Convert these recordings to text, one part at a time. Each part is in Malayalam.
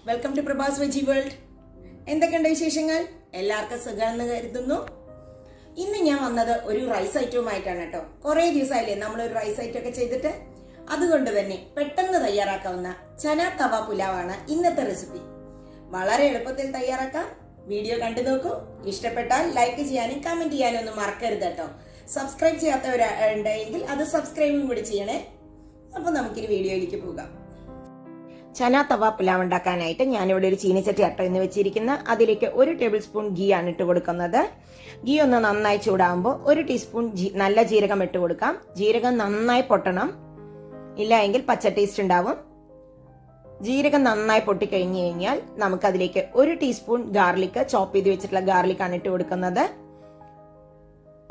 Welcome to Prabhas veggie world. എന്തൊക്കെയുണ്ട് വിശേഷങ്ങൾ? എല്ലാവർക്കും സുഖമാണെന്ന് കരുതുന്നു. ഇന്ന് ഞാൻ വന്നത് ഒരു റൈസ് ഐറ്റവുമായിട്ടാണ് കേട്ടോ. കുറേ ദിവസമായില്ലേ നമ്മളൊരു റൈസ് ഐറ്റം ഒക്കെ ചെയ്തിട്ട്. അതുകൊണ്ട് തന്നെ പെട്ടെന്ന് തയ്യാറാക്കാവുന്ന ചന തവ പുലാവാണ് ഇന്നത്തെ റെസിപ്പി. വളരെ എളുപ്പത്തിൽ തയ്യാറാക്കാം. വീഡിയോ കണ്ടു നോക്കൂ. ഇഷ്ടപ്പെട്ടാൽ ലൈക്ക് ചെയ്യാനും കമന്റ് ചെയ്യാനും ഒന്നും മറക്കരുത് കേട്ടോ. സബ്സ്ക്രൈബ് ചെയ്യാത്തവരുണ്ടെങ്കിൽ അത് സബ്സ്ക്രൈബും കൂടി ചെയ്യണേ. അപ്പൊ നമുക്കിനി വീഡിയോയിലേക്ക് പോകാം. ചന തവ പുലാവ് ഉണ്ടാക്കാനായിട്ട് ഞാനിവിടെ ഒരു ചീനിച്ചട്ടി അട്ടന്ന് വെച്ചിരിക്കുന്ന അതിലേക്ക് 1 ടേബിൾ സ്പൂൺ ഗീ ആണ് ഇട്ട് കൊടുക്കുന്നത്. ഗീ ഒന്ന് നന്നായി ചൂടാകുമ്പോൾ 1 ടീസ്പൂൺ നല്ല ജീരകം ഇട്ട് കൊടുക്കാം. ജീരകം നന്നായി പൊട്ടണം, ഇല്ല എങ്കിൽ പച്ച ടേസ്റ്റ് ഉണ്ടാവും. ജീരകം നന്നായി പൊട്ടിക്കഴിഞ്ഞു കഴിഞ്ഞാൽ നമുക്കതിലേക്ക് 1 ടീസ്പൂൺ ഗാർലിക്, ചോപ്പ് ചെയ്ത് വെച്ചിട്ടുള്ള ഗാർലിക് ആണ് ഇട്ട് കൊടുക്കുന്നത്.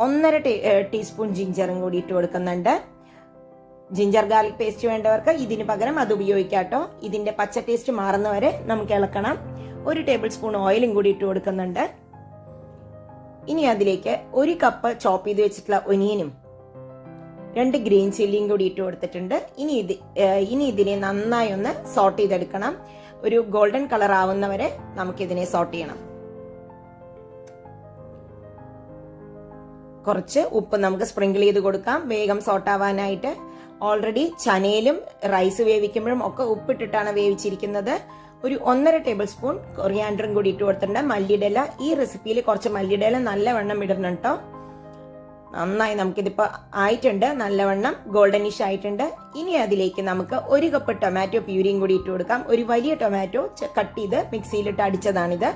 1.5 ടീസ്പൂൺ ജിഞ്ചറും കൂടി ഇട്ട് കൊടുക്കുന്നുണ്ട്. ജിഞ്ചർ ഗാർലിക് പേസ്റ്റ് വേണ്ടവർക്ക് ഇതിന് പകരം അത് ഉപയോഗിക്കാട്ടോ. ഇതിന്റെ പച്ച ടേസ്റ്റ് മാറുന്നവരെ നമുക്ക് ഇളക്കണം. 1 ടേബിൾ സ്പൂൺ ഓയിലും കൂടി ഇട്ട് കൊടുക്കുന്നുണ്ട്. ഇനി അതിലേക്ക് 1 കപ്പ് ചോപ്പ് ചെയ്ത് വെച്ചിട്ടുള്ള ഒനിയനും 2 ഗ്രീൻ ചില്ലിയും കൂടി ഇട്ട് കൊടുത്തിട്ടുണ്ട്. ഇനി ഇതിനെ നന്നായി ഒന്ന് സോട്ട് ചെയ്തെടുക്കണം. ഒരു ഗോൾഡൻ കളർ ആവുന്നവരെ നമുക്കിതിനെ സോട്ട് ചെയ്യണം. കുറച്ച് ഉപ്പ് നമുക്ക് സ്പ്രിങ്കിൾ ചെയ്ത് കൊടുക്കാം വേഗം സോട്ടാവാനായിട്ട്. ഓൾറെഡി ചനയിലും റൈസ് വേവിക്കുമ്പോഴും ഒക്കെ ഉപ്പിട്ടിട്ടാണ് വേവിച്ചിരിക്കുന്നത്. ഒരു 1.5 ടേബിൾ സ്പൂൺ കൊറിയാൻഡറും കൂടി ഇട്ട് കൊടുത്തിട്ടുണ്ട്. മല്ലിയുടെ ഇല, ഈ റെസിപ്പിയിൽ കുറച്ച് മല്ലിയുടെ ഇല നല്ലവണ്ണം ഇടണം കേട്ടോ. നന്നായി നമുക്കിതിപ്പോ ആയിട്ടുണ്ട്, നല്ലവണ്ണം ഗോൾഡനിഷ് ആയിട്ടുണ്ട്. ഇനി അതിലേക്ക് നമുക്ക് 1 കപ്പ് ടൊമാറ്റോ പ്യൂരിയും കൂടി ഇട്ട് കൊടുക്കാം. ഒരു വലിയ ടൊമാറ്റോ കട്ട് ചെയ്ത് മിക്സിയിലിട്ട് അടിച്ചതാണിത്.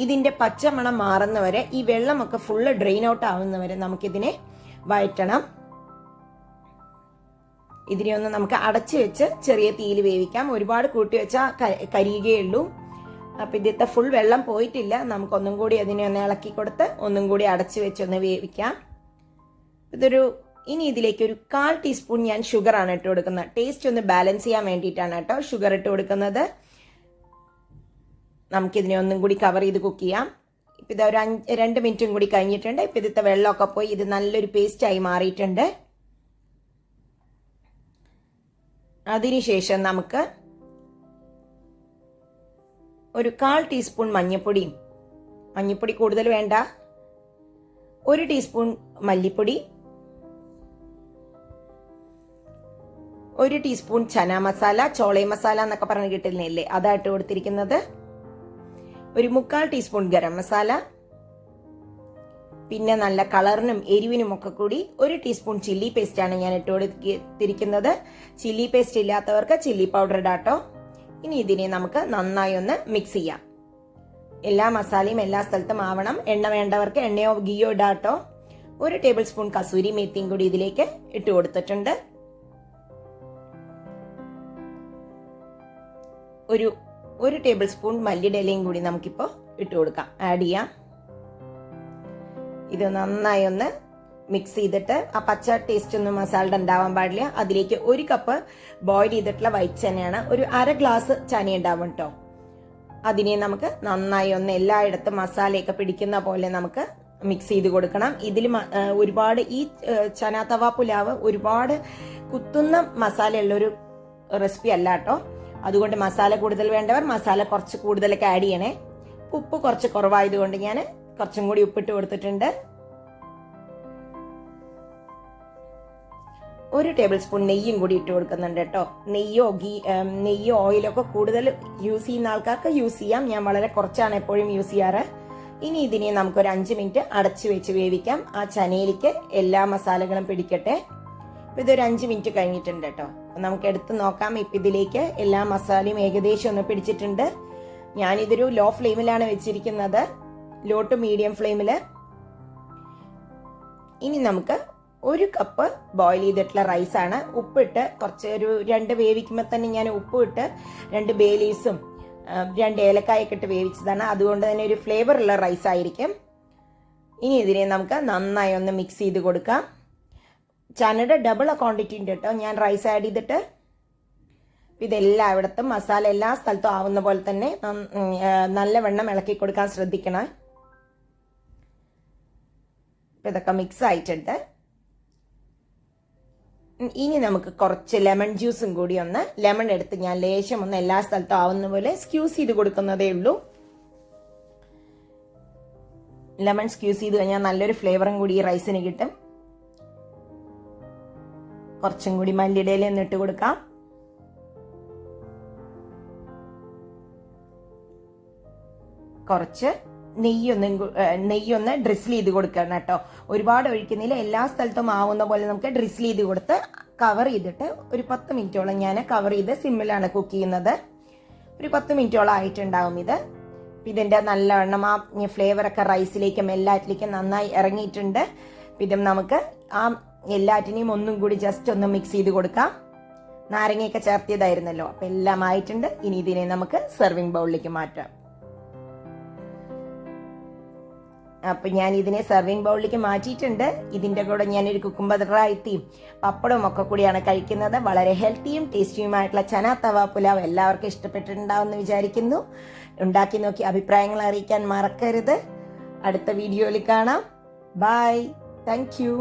ഇതിന്റെ പച്ചമണം മാറുന്നവരെ, ഈ വെള്ളമൊക്കെ ഫുള്ള് ഡ്രെയിൻ ഔട്ട് ആവുന്നവരെ നമുക്കിതിനെ വഴറ്റണം. ഇതിനെ ഒന്ന് നമുക്ക് അടച്ചു വെച്ച് ചെറിയ തീയിൽ വേവിക്കാം. ഒരുപാട് കൂട്ടി വെച്ചാൽ കരിയുകയുള്ളൂ. അപ്പൊ ഇതിത്തെ ഫുൾ വെള്ളം പോയിട്ടില്ല. നമുക്കൊന്നും കൂടി അതിനെ ഒന്ന് ഇളക്കി കൊടുത്ത് ഒന്നും കൂടി അടച്ചു വെച്ച് ഒന്ന് വേവിക്കാം. ഇനി ഇതിലേക്ക് ഒരു 1/4 ടീസ്പൂൺ ഞാൻ ഷുഗർ ആണ് ഇട്ട് കൊടുക്കുന്നത്. ടേസ്റ്റ് ഒന്ന് ബാലൻസ് ചെയ്യാൻ വേണ്ടിയിട്ടാണ് കേട്ടോ ഷുഗർ ഇട്ട് കൊടുക്കുന്നത്. നമുക്കിതിനെ ഒന്നും കൂടി കവർ ചെയ്ത് കുക്ക് ചെയ്യാം. ഇപ്പം ഇത് ഒരു 2 മിനിറ്റും കൂടി കഴിഞ്ഞിട്ടുണ്ട്. ഇപ്പം ഇതിത്തെ വെള്ളമൊക്കെ പോയി ഇത് നല്ലൊരു പേസ്റ്റായി മാറിയിട്ടുണ്ട്. അതിനുശേഷം നമുക്ക് ഒരു 1/4 ടീസ്പൂൺ മഞ്ഞൾപ്പൊടി കൂടുതൽ വേണ്ട, 1 ടീസ്പൂൺ മല്ലിപ്പൊടി, 1 ടീസ്പൂൺ ചന മസാല, ചോളെ മസാല എന്നൊക്കെ പറഞ്ഞ് കിട്ടുന്നില്ലേ, അതായിട്ട് കൊടുത്തിരിക്കുന്നത്. ഒരു 1/4 ടീസ്പൂൺ ഗരം മസാല, പിന്നെ നല്ല കളറിനും എരിവിനും ഒക്കെ കൂടി 1 ടീസ്പൂൺ ചില്ലി പേസ്റ്റ് ആണ് ഞാൻ ഇട്ട് കൊടുത്തിരിക്കുന്നത്. ചില്ലി പേസ്റ്റ് ഇല്ലാത്തവർക്ക് ചില്ലി പൗഡർ ഇടാട്ടോ. ഇനി ഇതിനെ നമുക്ക് നന്നായി ഒന്ന് മിക്സ് ചെയ്യാം. എല്ലാ മസാലയും എല്ലാ സ്ഥലത്തും ആവണം. എണ്ണ വേണ്ടവർക്ക് എണ്ണയോ ഗീയോ ഇടാട്ടോ. 1 ടേബിൾ സ്പൂൺ കസൂരി മേത്തിയും കൂടി ഇതിലേക്ക് ഇട്ട് കൊടുത്തിട്ടുണ്ട്. ഒരു ടേബിൾ സ്പൂൺ മല്ലിയുടെ ഇലയും കൂടി നമുക്കിപ്പോ ഇട്ട് കൊടുക്കാം, ആഡ് ചെയ്യാം. ഇത് നന്നായി ഒന്ന് മിക്സ് ചെയ്തിട്ട്, ആ പച്ച ടേസ്റ്റ് ഒന്നും മസാലയുടെ ഉണ്ടാവാൻ പാടില്ല. അതിലേക്ക് 1 കപ്പ് ബോയിൽ ചെയ്തിട്ടുള്ള വൈറ്റ് ചനയാണ്, ഒരു 1/2 ഗ്ലാസ് ചന ഉണ്ടാവും കേട്ടോ. അതിനെ നമുക്ക് നന്നായി ഒന്ന് എല്ലായിടത്തും മസാലയൊക്കെ പിടിക്കുന്ന പോലെ നമുക്ക് മിക്സ് ചെയ്ത് കൊടുക്കണം. ഇതിൽ ഒരുപാട് ഈ ചന തവ പുലാവ് ഒരുപാട് കുത്തുന്ന മസാലയുള്ളൊരു റെസിപ്പി അല്ല കേട്ടോ. അതുകൊണ്ട് മസാല കൂടുതൽ വേണ്ടവർ മസാല കുറച്ച് കൂടുതലൊക്കെ ആഡ് ചെയ്യണേ. ഉപ്പ് കുറച്ച് കുറവായതുകൊണ്ട് ഞാൻ കുറച്ചും കൂടി ഉപ്പിട്ട് കൊടുത്തിട്ടുണ്ട്. 1 ടേബിൾ സ്പൂൺ നെയ്യും കൂടി ഇട്ട് കൊടുക്കുന്നുണ്ട് കേട്ടോ. നെയ്യോ ഓയിലോ ഒക്കെ കൂടുതൽ യൂസ് ചെയ്യുന്ന ആൾക്കാർക്ക് യൂസ് ചെയ്യാം. ഞാൻ വളരെ കുറച്ചാണ് എപ്പോഴും യൂസ് ചെയ്യാറ്. ഇനി ഇതിനെ നമുക്കൊരു 5 മിനിറ്റ് അടച്ചു വെച്ച് വേവിക്കാം. ആ ചനയിലേക്ക് എല്ലാ മസാലകളും പിടിക്കട്ടെ. ഇതൊരു 5 മിനിറ്റ് കഴിഞ്ഞിട്ടുണ്ട് കേട്ടോ. നമുക്ക് എടുത്ത് നോക്കാം. ഇപ്പം ഇതിലേക്ക് എല്ലാ മസാലയും ഏകദേശം ഒന്ന് പിടിച്ചിട്ടുണ്ട്. ഞാനിതൊരു ലോ ഫ്ലെയിമിലാണ് വെച്ചിരിക്കുന്നത്, ലോ ടു മീഡിയം ഫ്ലെയിമില്. ഇനി നമുക്ക് 1 കപ്പ് ബോയിൽ ചെയ്തിട്ടുള്ള റൈസ് ആണ്. ഉപ്പിട്ട് കുറച്ച് ഒരു 2 വേവിക്കുമ്പോൾ തന്നെ ഞാൻ ഉപ്പ് ഇട്ട് 2 ബേ ലീവ്സും 2 ഏലക്കായൊക്കെ ഇട്ട് വേവിച്ചതാണ്. അതുകൊണ്ട് തന്നെ ഒരു ഫ്ലേവർ ഉള്ള റൈസ് ആയിരിക്കും. ഇനി ഇതിനെ നമുക്ക് നന്നായി ഒന്ന് മിക്സ് ചെയ്ത് കൊടുക്കാം. ചനയുടെ ഡബിൾ ക്വാണ്ടിറ്റി ഉണ്ട് കേട്ടോ ഞാൻ റൈസ് ആഡ് ചെയ്തിട്ട്. ഇതെല്ലായിടത്തും മസാല എല്ലാ സ്ഥലത്തും ആവുന്ന പോലെ തന്നെ നല്ലവണ്ണം ഇളക്കി കൊടുക്കാൻ ശ്രദ്ധിക്കണം. ഇതൊക്കെ മിക്സ് ആയിട്ടുണ്ട്. ഇനി നമുക്ക് കുറച്ച് ലെമൺ ജ്യൂസും കൂടി ലെമൺ എടുത്ത് ഞാൻ ലേശം എല്ലാ സ്ഥലത്തും ആവുന്ന പോലെ സ്ക്യൂസ് ചെയ്ത് കൊടുക്കുന്നതേ ഉള്ളൂ. ലെമൺ സ്ക്യൂസ് ചെയ്ത് കഴിഞ്ഞാൽ നല്ലൊരു ഫ്ലേവറും കൂടി ഈ റൈസിന് കിട്ടും. കുറച്ചും കൂടി മല്ലിയിടയിൽ ഇട്ട് കൊടുക്കാം. കുറച്ച് നെയ്യൊന്ന് ഡ്രിസിൽ ചെയ്ത് കൊടുക്കണം കേട്ടോ. ഒരുപാട് ഒഴിക്കുന്നില്ല, എല്ലാ സ്ഥലത്തും ആവുന്ന പോലെ നമുക്ക് ഡ്രിസിൽ ചെയ്ത് കൊടുത്ത് കവർ ചെയ്തിട്ട് ഒരു 10 മിനിറ്റോളം ഞാൻ കവർ ചെയ്ത് സിമ്മിലാണ് കുക്ക് ചെയ്യുന്നത്. ഒരു 10 മിനിറ്റോളം ആയിട്ടുണ്ടാവും ഇത്. ഇതിന്റെ നല്ലവണ്ണം ആ ഫ്ലേവറൊക്കെ റൈസിലേക്കും എല്ലാറ്റിലേക്കും നന്നായി ഇറങ്ങിയിട്ടുണ്ട്. ഇത് നമുക്ക് ആ എല്ലാറ്റിനെയും ഒന്നും കൂടി ജസ്റ്റ് ഒന്ന് മിക്സ് ചെയ്ത് കൊടുക്കാം. നാരങ്ങയൊക്കെ ചേർത്തിയതായിരുന്നല്ലോ, അപ്പൊ എല്ലാം ആയിട്ടുണ്ട്. ഇനി ഇതിനെ നമുക്ക് സെർവിങ് ബൗളിലേക്ക് മാറ്റാം. അപ്പൊ ഞാൻ ഇതിനെ സെർവിങ് ബൗളിലേക്ക് മാറ്റിയിട്ടുണ്ട്. ഇതിന്റെ കൂടെ ഞാനൊരു കുക്കുംബർ റൈത്തയും പപ്പടവും ഒക്കെ കൂടിയാണ് കഴിക്കുന്നത്. വളരെ ഹെൽത്തിയും ടേസ്റ്റിയുമായിട്ടുള്ള ചന തവ പുലാവ് എല്ലാവർക്കും ഇഷ്ടപ്പെട്ടിട്ടുണ്ടാവുമെന്ന് വിചാരിക്കുന്നു. ഉണ്ടാക്കി നോക്കി അഭിപ്രായങ്ങൾ അറിയിക്കാൻ മറക്കരുത്. അടുത്ത വീഡിയോയിൽ കാണാം. ബൈ. Thank you.